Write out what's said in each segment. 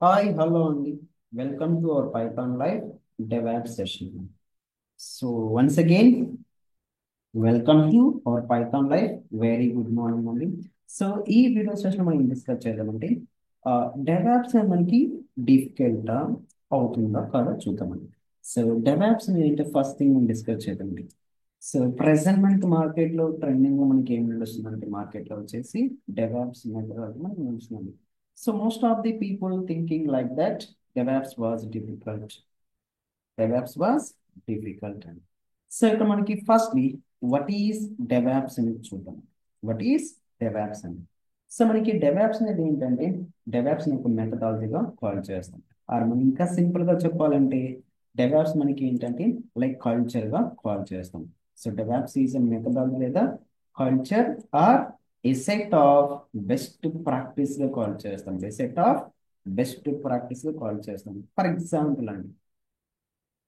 Hi, hello, and welcome to our Python Live DevOps session. So, once again, welcome to our Python Live. Very good morning, అండి. So ఈ video session మనం discuss చేద్దామంటే DevOps మనకి difficult అవుతుందా కాదా చూద్దామండి. So DevOps ఏంటంటే first thing మనం డిస్కస్ చేద్దామండి. సో ప్రెసెంట్ మనకి మార్కెట్లో ట్రెండింగ్ మనకి ఏం నడుస్తుందంటే మార్కెట్లో వచ్చేసి డెవాప్స్ మెథడాలజీ మనకి నడుస్తుంది. So most of the people thinking like that DevOps was difficult. DevOps was difficult అండి. సో ఇక్కడ మనకి ఫస్ట్లీ వాట్ ఈస్ డెవాప్స్ అని చూద్దాం. వాట్ ఈస్ డెవాప్స్ అని. సో మనకి డెవాప్స్ అనేది ఏంటంటే డెవాప్స్ ఒక మెథడాలజీగా కాల్ చేస్తాం. ఆర్ మనం ఇంకా సింపుల్ గా చెప్పాలంటే డెవాప్స్ మనకి ఏంటంటే లైక్ కల్చర్ గా కాల్ చేస్తాం. So DevOps is a methodology లేదా culture or a set of best practice గా కాల్ చేస్తాం. A set of best practice గా కాల్ చేస్తాం. ఫర్ ఎగ్జాంపుల్ అండి,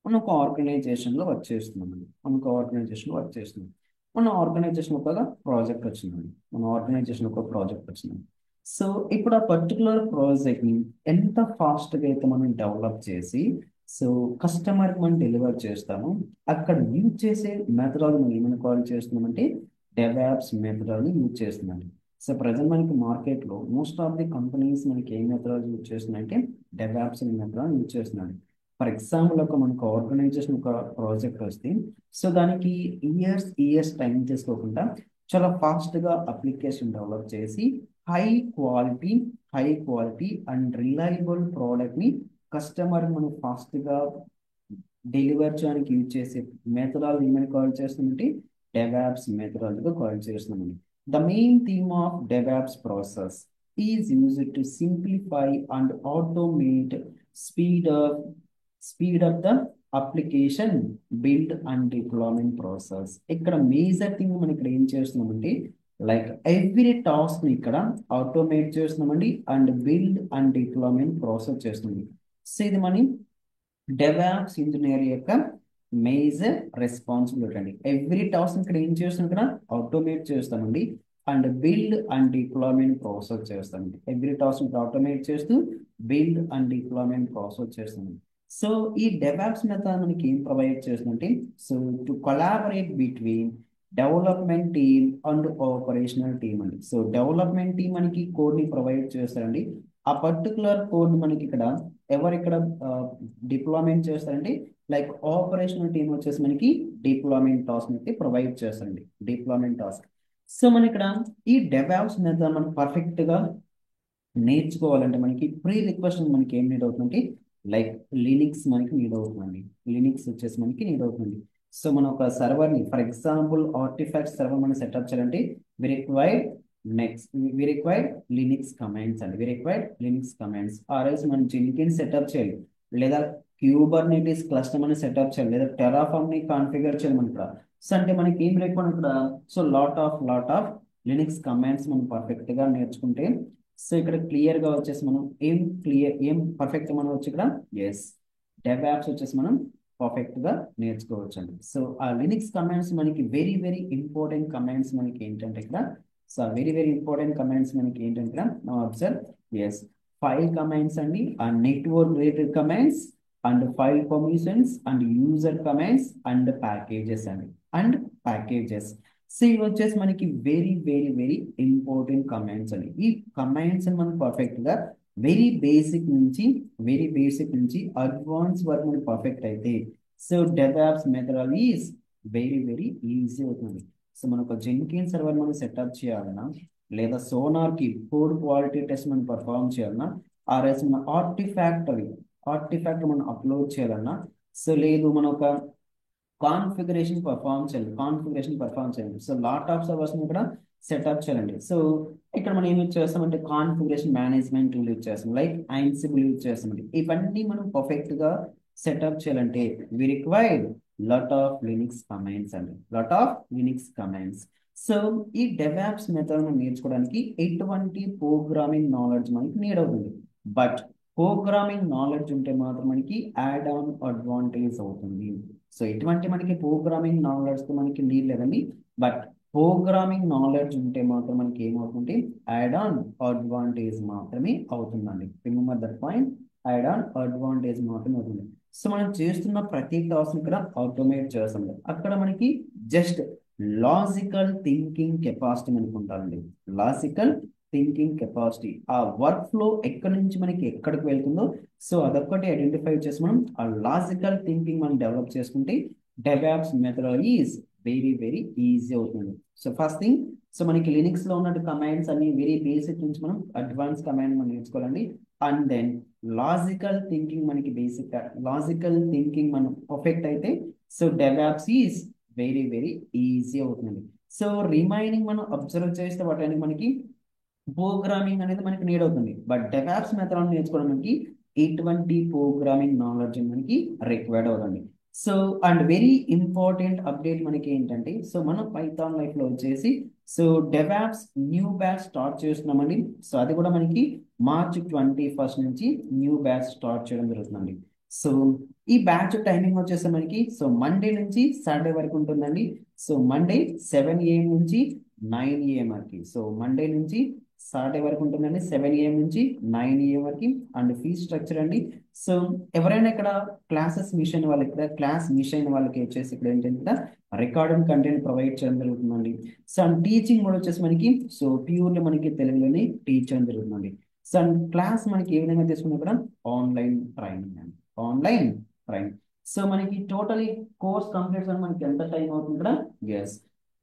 మనం ఒక ఆర్గనైజేషన్లో వర్క్ చేస్తున్నామండి. మనం ఒక ఆర్గనైజేషన్లో వర్క్ చేస్తున్నాం. మన ఆర్గనైజేషన్ ఒక ప్రాజెక్ట్ వచ్చిందండి. మన ఆర్గనైజేషన్ ఒక ప్రాజెక్ట్ వచ్చింది. సో ఇప్పుడు ఆ పర్టికులర్ ప్రాజెక్ట్ని ఎంత ఫాస్ట్గా అయితే మనం డెవలప్ చేసి సో కస్టమర్కి మనం డెలివర్ చేస్తాము, అక్కడ యూజ్ చేసే మెథడాలజీ మనం ఏమైనా కాల్ చేస్తున్నామంటే డెవాప్స్ మెథడాలజీ యూజ్ చేస్తున్నామండి. సో ప్రజెంట్ మనకి మార్కెట్లో మోస్ట్ ఆఫ్ ది కంపెనీస్ మనకి ఏ మెథడాలజీ యూజ్ చేస్తున్నాయంటే డెవాప్స్ మెథడాలజీ యూజ్ చేస్తున్నాడు. ఫర్ ఎగ్జాంపుల్ ఒక మనకు ఆర్గనైజేషన్ ఒక ప్రాజెక్ట్ వస్తే సో దానికి ఇయర్స్ టైం తీసుకోకుండా చాలా ఫాస్ట్గా అప్లికేషన్ డెవలప్ చేసి high quality high quality and reliable ప్రోడక్ట్ని కస్టమర్ మనం ఫాస్ట్గా డెలివర్ చేయడానికి యూజ్ చేసే మెథడాలజీ ఏమైనా కాల్ చేస్తామంటే డెవాప్స్ మెథడాలజీగా కాల్ చేస్తున్నామండి. The main theme of DevOps process is used to simplify and automate speed up the application build and deployment process. ఇక్కడ major thing మనం ఇక్కడ ఏం చేస్తున్నామంటే లైక్ ఎవ్రీ టాస్క్ ని ఇక్కడ ఆటోమేట్ చేస్తున్నామండి and build and deployment process చేస్తుంది. So ఇది మన డెవాప్స్ ఇంజనీర్ యొక్క మేజర్ రెస్పాన్సిబిలిటీ అండి. ఎవ్రీ టాస్క్ ఇక్కడ ఏం చేస్తున్నాం, ఇక్కడ ఆటోమేట్ చేస్తామండి and build and deployment process చేస్తామండి. ఎవ్రీ టాస్క్ ఆటోమేట్ చేస్తూ బిల్డ్ అండ్ డిప్లాయ్మెంట్ ప్రాసెస్ చేస్తామండి. సో ఈ డెవాప్స్ మెథడ్ మనకి ఏం ప్రొవైడ్ చేస్తుందంటే so to collaborate between development team and operational team అండి. సో డెవలప్మెంట్ టీమ్ మనకి కోడ్ని ప్రొవైడ్ చేస్తారండి. ఆ పర్టికులర్ కోడ్ మనకి ఇక్కడ ఎవరు ఇక్కడ డిప్లాయ్మెంట్ చేస్తారండి, లైక్ ఆపరేషనల్ టీమ్ వచ్చేసి మనకి డిప్లాయ్మెంట్ టాస్క్ అయితే ప్రొవైడ్ చేస్తారండి. Deployment task. సో మన ఇక్కడ ఈ డెవాప్స్ మెథడ్ మనం పర్ఫెక్ట్ గా నేర్చుకోవాలంటే మనకి ప్రీ రిక్వెస్ట్ మనకి ఏం నీడ్ అవుతుందంటే లైక్ లినిక్స్ మనకి నీడ్ అవుతుందండి. లినిక్స్ వచ్చేసి మనకి నీడ్ అవుతుంది. సో మనం ఒక సర్వర్ని ఫర్ ఎగ్జాంపుల్ ఆర్టిఫాక్ట్ సర్వర్ మనం సెటప్ చేయాలంటే we required we required Linux commands అండి. We required Linux commands. ఆ రోజు మనం జెన్కిన్ సెటప్ చేయాలి, లేదా క్యూబర్నెటిస్ క్లస్టర్ మనం సెటప్ చేయాలి, లేదా టెరాఫామ్ ని కాన్ఫిగర్ చేయాలి మన ఇక్కడ. సో అంటే మనకి ఏం లేకుండా ఇక్కడ so lot of Linux commands మనం పర్ఫెక్ట్ గా నేర్చుకుంటే సో ఇక్కడ క్లియర్ గా వచ్చేసి మనం ఏం పర్ఫెక్ట్ మనం వచ్చి ఇక్కడ ఎస్ డెవాప్స్ వచ్చేసి మనం పర్ఫెక్ట్ గా నేర్చుకోవచ్చు అండి. సో ఆ లినిక్స్ కమాండ్స్ మనకి వెరీ వెరీ ఇంపార్టెంట్ కమాండ్స్ మనకి ఏంటంటే ఇక్కడ so very very important commands మనకి ఏంటంటే ఇక్కడ అబ్జర్వ్ ఎస్ ఫైల్ కమాండ్స్ అండి, ఆ network related commands and file permissions and user commands and packages అండి. And packages. సో ఇవి వచ్చేసి మనకి very very very important commands అండి. ఈ కమాండ్స్ మనం పర్ఫెక్ట్ గా వెరీ బేసిక్ నుంచి అడ్వాన్స్ వరకు మనకి పర్ఫెక్ట్ అయితే so DevOps methodology is very very easy అవుతుంది. సో మనకు జెన్కిన్ సర్వర్ మనం సెటప్ చేయాలన్నా, లేదా సోనార్ కి కోడ్ క్వాలిటీ టెస్ట్ మనం పర్ఫామ్ చేయాలన్నా, ఆర్ఎస్ మన ఆర్టిఫాక్ట్ మనం అప్లోడ్ చేయాలన్నా, సో లేదు మన ఒక కాన్ఫిగరేషన్ పర్ఫామ్ చేయాలి. సో లాట్ ఆఫ్ సర్వర్స్ ఇక్కడ సెటప్ చేయాలండి. సో ఇక్కడ మనం ఏమి చేస్తామంటే కాన్ఫిగరేషన్ మేనేజ్మెంట్ టూల్ యూజ్ చేస్తాం, లైక్ Ansible యూజ్ చేస్తామండి. ఇవన్నీ మనం పర్ఫెక్ట్ గా సెటప్ చేయాలంటే we required lot of Linux commands. So ఈ డెవాప్స్ మెథడ్ నేర్చుకోవడానికి ఎటువంటి ప్రోగ్రామింగ్ నాలెడ్జ్ మనకి నీడ్ అవుతుంది. బట్ ప్రోగ్రామింగ్ నాలెడ్జ్ ఉంటే మాత్రం మనకి యాడ్ ఆన్ అడ్వాంటేజ్ అవుతుంది. సో ఎటువంటి మనకి ప్రోగ్రామింగ్ నాలెడ్జ్ తో మనకి నీడ్ లేదండి. బట్ ప్రోగ్రామింగ్ నాలెడ్జ్ ఉంటే మాత్రం మనకి ఏమవుతుంది, యాడ్ ఆన్ అడ్వాంటేజ్ మాత్రమే అవుతుందండి. Remember that point, add on advantage మాత్రమే అవుతుంది. సో మనం చేస్తున్న ప్రతి టాస్క్ ఇక్కడ ఆటోమేట్ చేస్తాం. అక్కడ మనకి జస్ట్ లాజికల్ థింకింగ్ కెపాసిటీ మనకు ఉండాలండి. లాజికల్ థింకింగ్ కెపాసిటీ, ఆ వర్క్ ఫ్లో ఎక్కడి నుంచి మనకి ఎక్కడికి వెళ్తుందో, సో అదొక్కటి ఐడెంటిఫై చేసి మనం ఆ లాజికల్ థింకింగ్ మనం డెవలప్ చేసుకుంటే DevOps methodology is very very easy అవుతుంది. సో ఫస్ట్ థింగ్, సో మనకి లినిక్స్ లో ఉన్నట్టు కమాండ్స్ అన్ని వెరీ బేసిక్ నుంచి మనం అడ్వాన్స్ కమాండ్ మనం నేర్చుకోవాలండి. అండ్ దెన్ లాజికల్ థింకింగ్ మనకి బేసిక్, లాజికల్ థింకింగ్ మనం పర్ఫెక్ట్ అయితే so DevOps is very very easy అవుతుంది. సో రిమైనింగ్ మనం అబ్జర్వ్ చేస్తే వాటి మనకి ప్రోగ్రామింగ్ అనేది మనకి నీడ్ అవుతుంది. బట్ డెవాప్స్ మెథడ్ నేర్చుకోవడానికి ఎటువంటి ప్రోగ్రామింగ్ నాలెడ్జ్ మనకి రిక్వైర్డ్ అవుతుంది. So and very important update మనకి ఏంటంటే, సో మనం పైథాన్ లైఫ్ లో వచ్చేసి so DevOps new batch start చేస్తున్నామండి. సో అది కూడా మనకి మార్చ్ 21 నుంచి న్యూ బ్యాచ్ స్టార్ట్ చేయడం జరుగుతుందండి. సో ఈ బ్యాచ్ టైమింగ్ వచ్చేసి మనకి సో మండే నుంచి సాటర్డే వరకు ఉంటుందండి. సో మండే 7 AM నుంచి 9 AM వరకు, సో మండే నుంచి సాటర్డే వరకు ఉంటుందండి. 7 AM నుంచి 9 AM వరకు. అండ్ ఫీజ్ స్ట్రక్చర్ అండి, సో ఎవరైనా ఇక్కడ క్లాసెస్ మిస్ అయిన వాళ్ళకి, ఇక్కడ క్లాస్ మిస్ అయిన వాళ్ళకి వచ్చేసి ఇక్కడ ఏంటంటే రికార్డింగ్ కంటెంట్ ప్రొవైడ్ చేయడం జరుగుతుందండి. సో అండ్ టీచింగ్ కూడా వచ్చేసి మనకి సో ప్యూర్లీ మనకి తెలుగులోనే టీచ్ చేయడం జరుగుతుందండి. సో అండ్ క్లాస్ మనకి ఏ విధంగా తీసుకున్నా కూడా ఆన్లైన్ ట్రైనింగ్ అండి, ఆన్లైన్ ట్రైనింగ్. సో మనకి టోటలీ కోర్స్ కంప్లీట్ మనకి ఎంత టైం అవుతుంది ఇక్కడ, yes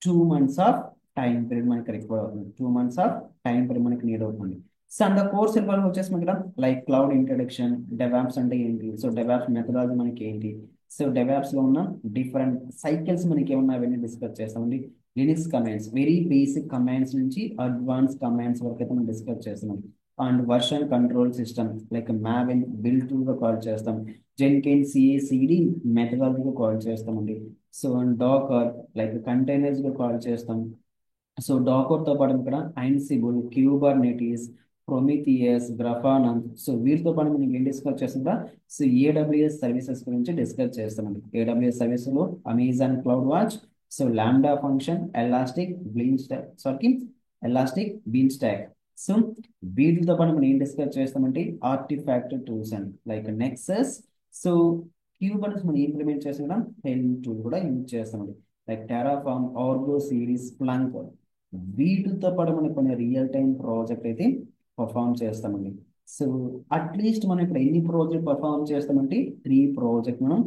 2 months of time period మనకి రిక్వైర్ అవుతుంది. 2 months ఆఫ్ టైం పీరియడ్ మనకి నీడ్ అవుతుంది. సో అండ్ కోర్స్ ఇన్వాల్వ్ వచ్చేసి మనకి ఇక్కడ లైక్ క్లౌడ్ ఇంట్రడక్షన్, డెవాప్స్ అంటే ఏంటి, సో డెవాప్స్ మెథడాలజీ మనకి ఏంటి, సో డెవాప్స్ లో ఉన్న డిఫరెంట్ సైకిల్స్ మనకి ఏమన్నా అవన్నీ డిస్కస్ చేస్తామండి. Linux commands, very basic commands నుంచి అడ్వాన్స్ కమాండ్స్ వరకు అయితే మనం డిస్కస్ చేస్తాం. And version control system like Maven build tool గా కాల్ చేస్తాం. జెన్కిన్స్ సిఏసిడి మెథడాలజీగా కాల్ చేస్తామండి. So and Docker like containers గా కాల్ చేస్తాం. సో డాకర్ తో పాటు ఇక్కడ Ansible, Kubernetes, Prometheus, Grafana, so వీటితో పాటు మనం ఏం డిస్కస్ చేస్తుందా, సో ఏడబ్ల్యూఎస్ సర్వీసెస్ గురించి డిస్కస్ చేస్తామండి. ఏడబ్ల్యూఎస్ సర్వీస్ లో Amazon CloudWatch, so lambda function, Elastic Beanstalk, sorry Elastic Beanstalk. So వీటితో పాటు మనం ఏం డిస్కస్ చేస్తామంటే ఆర్టిఫాక్ట్ టూల్స్ అండి, లైక్ నెక్సస్. సో క్యూబర్నెట్స్ మనం ఇంప్లిమెంట్ చేసిన హెల్ టూల్ కూడా యూజ్ చేస్తామండి, like Terraform, Argo series, Splunk. వీటితో పాటు మనం కొన్ని రియల్ టైం ప్రాజెక్ట్ అయితే పర్ఫామ్ చేస్తామండి. సో అట్లీస్ట్ మనం ఇక్కడ ఎన్ని ప్రాజెక్ట్ పర్ఫామ్ చేస్తామంటే 3 ప్రాజెక్ట్ మనం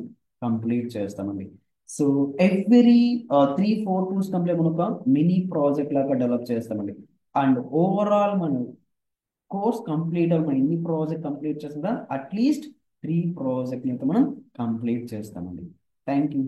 కంప్లీట్ చేస్తామండి. సో ఎవ్రీ 3-4 టూల్స్ కంప్లీట్ మనం ఒక మినీ ప్రాజెక్ట్ లాగా డెవలప్ చేస్తామండి. అండ్ ఓవరాల్ మనం కోర్స్ కంప్లీట్ మనం ఎన్ని ప్రాజెక్ట్ కంప్లీట్ చేస్తుందా, అట్లీస్ట్ 3 ప్రాజెక్ట్ అయితే మనం కంప్లీట్ చేస్తామండి. Thank you.